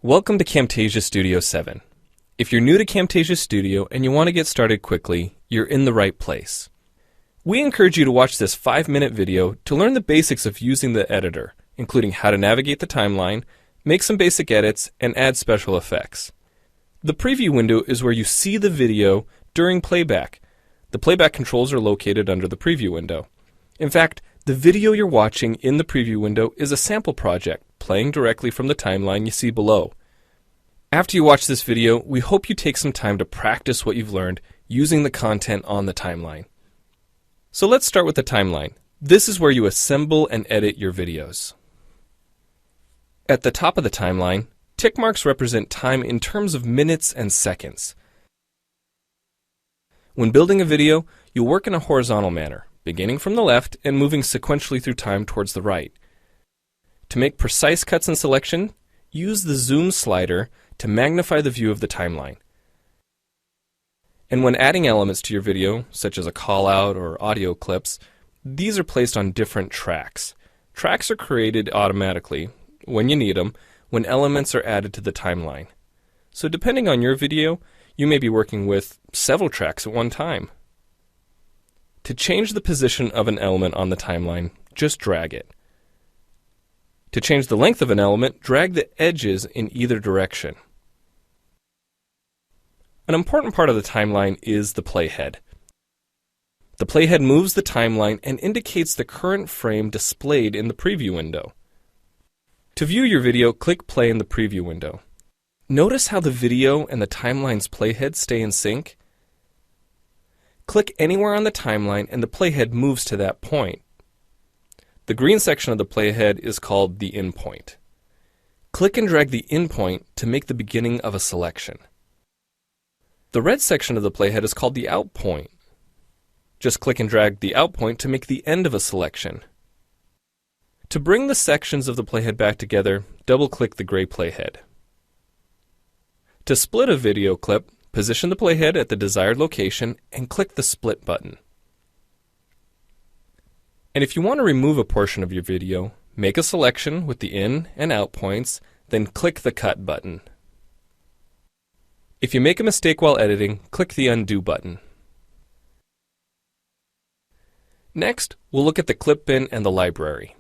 Welcome to Camtasia Studio 7. If you're new to Camtasia Studio and you want to get started quickly, you're in the right place. We encourage you to watch this 5-minute video to learn the basics of using the editor, including how to navigate the timeline, make some basic edits, and add special effects. The preview window is where you see the video during playback. The playback controls are located under the preview window. In fact, the video you're watching in the preview window is a sample project playing directly from the timeline you see below. After you watch this video, we hope you take some time to practice what you've learned using the content on the timeline. So let's start with the timeline. This is where you assemble and edit your videos. At the top of the timeline, tick marks represent time in terms of minutes and seconds. When building a video, you'll work in a horizontal manner, beginning from the left and moving sequentially through time towards the right. To make precise cuts and selection, use the zoom slider to magnify the view of the timeline. And when adding elements to your video, such as a call-out or audio clips, these are placed on different tracks. Tracks are created automatically, when you need them, when elements are added to the timeline. So depending on your video, you may be working with several tracks at one time. To change the position of an element on the timeline, just drag it. To change the length of an element, drag the edges in either direction. An important part of the timeline is the playhead. The playhead moves the timeline and indicates the current frame displayed in the preview window. To view your video, click play in the preview window. Notice how the video and the timeline's playhead stay in sync? Click anywhere on the timeline and the playhead moves to that point. The green section of the playhead is called the in point. Click and drag the in point to make the beginning of a selection. The red section of the playhead is called the out point. Just click and drag the out point to make the end of a selection. To bring the sections of the playhead back together, double-click the gray playhead. To split a video clip, position the playhead at the desired location and click the split button. And if you want to remove a portion of your video, make a selection with the in and out points, then click the cut button. If you make a mistake while editing, click the undo button. Next, we'll look at the clip bin and the library.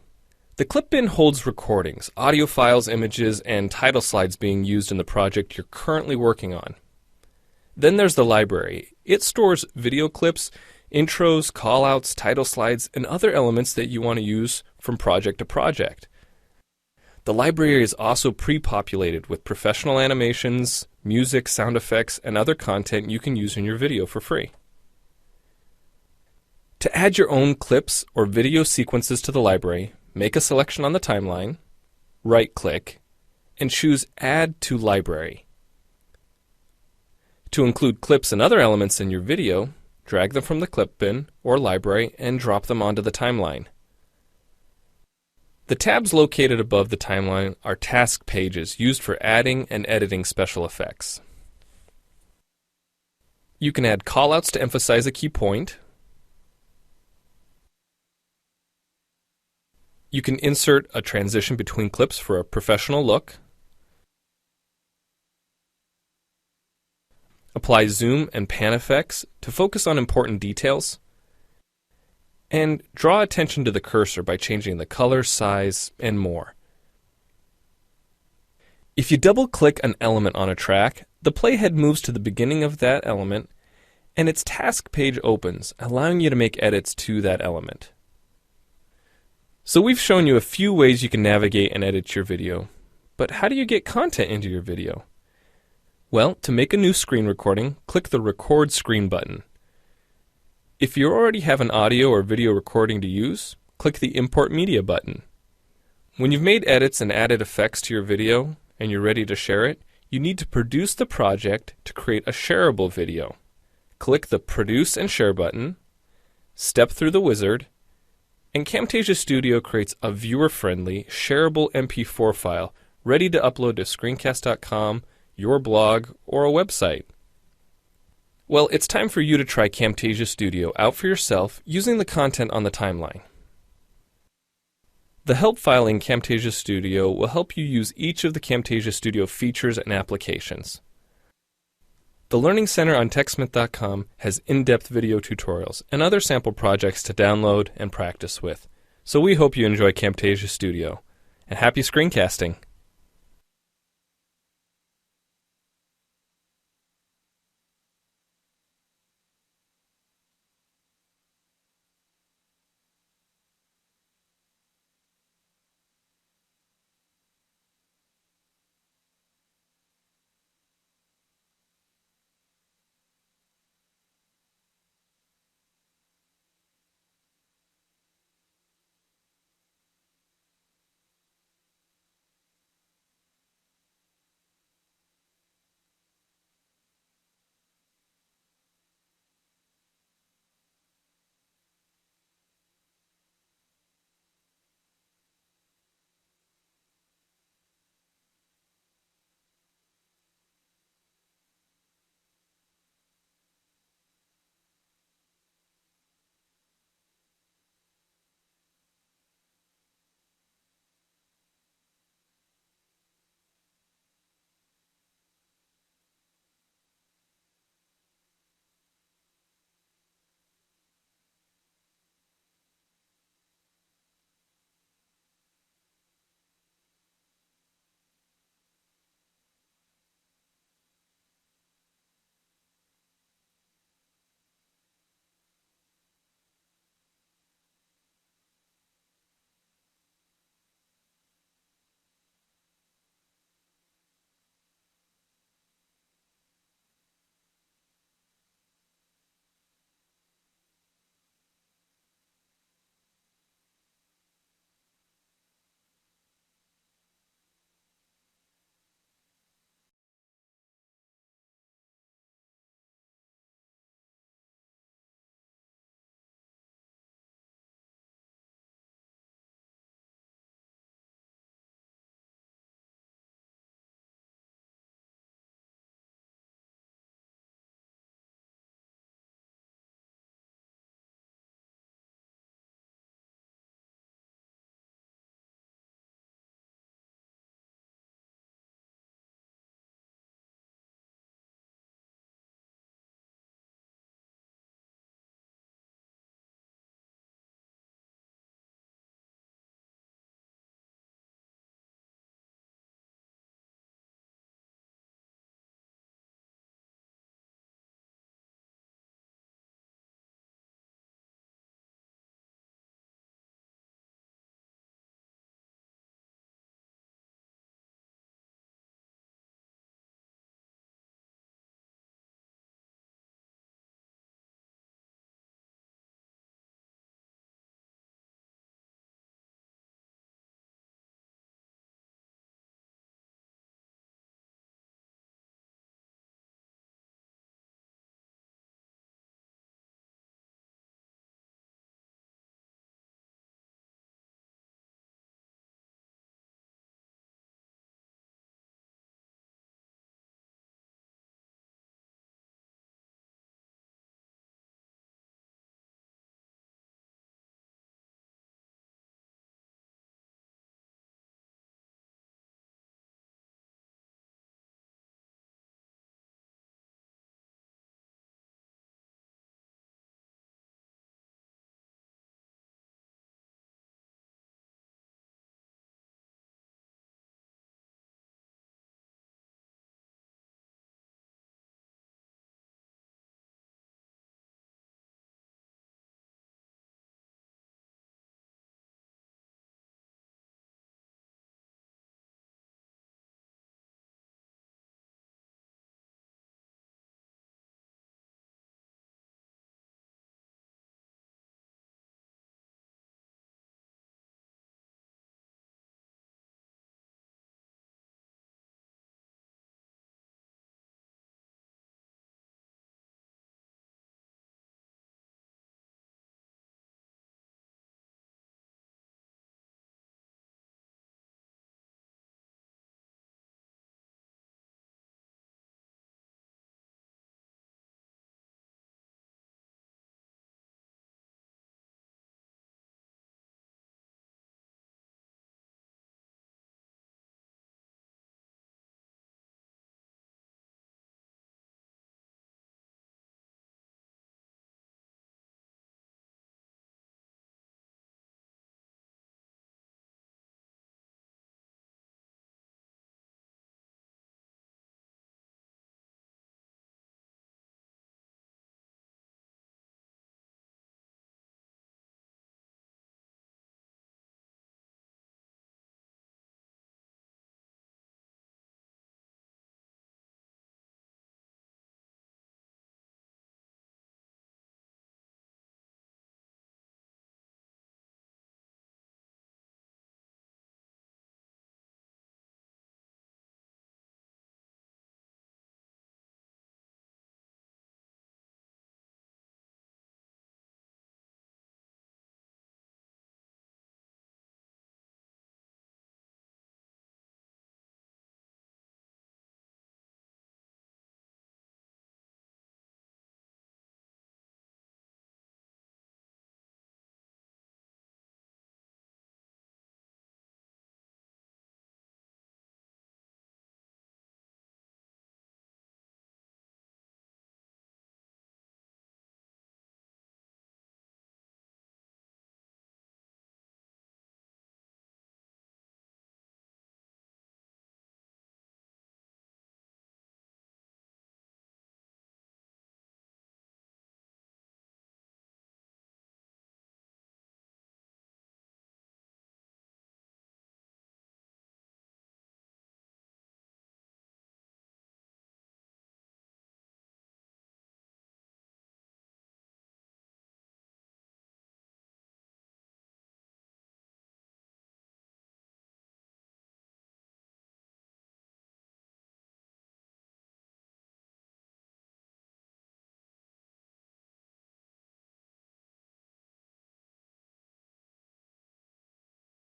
The clip bin holds recordings, audio files, images, and title slides being used in the project you're currently working on. Then there's the library. It stores video clips, intros, callouts, title slides, and other elements that you want to use from project to project. The library is also pre-populated with professional animations, music, sound effects, and other content you can use in your video for free. To add your own clips or video sequences to the library, make a selection on the timeline, right-click, and choose Add to Library. To include clips and other elements in your video, drag them from the clip bin or library and drop them onto the timeline. The tabs located above the timeline are task pages used for adding and editing special effects. You can add callouts to emphasize a key point. You can insert a transition between clips for a professional look. Apply zoom and pan effects to focus on important details. And draw attention to the cursor by changing the color, size, and more. If you double-click an element on a track, the playhead moves to the beginning of that element, and its task page opens, allowing you to make edits to that element. So we've shown you a few ways you can navigate and edit your video, but how do you get content into your video? Well, to make a new screen recording, click the Record Screen button. If you already have an audio or video recording to use, click the Import Media button. When you've made edits and added effects to your video and you're ready to share it, you need to produce the project to create a shareable video. Click the Produce and Share button, step through the wizard, and Camtasia Studio creates a viewer-friendly, shareable MP4 file ready to upload to screencast.com, your blog, or a website. Well, it's time for you to try Camtasia Studio out for yourself using the content on the timeline. The help file in Camtasia Studio will help you use each of the Camtasia Studio features and applications. The Learning Center on TechSmith.com has in-depth video tutorials and other sample projects to download and practice with. So we hope you enjoy Camtasia Studio. And happy screencasting!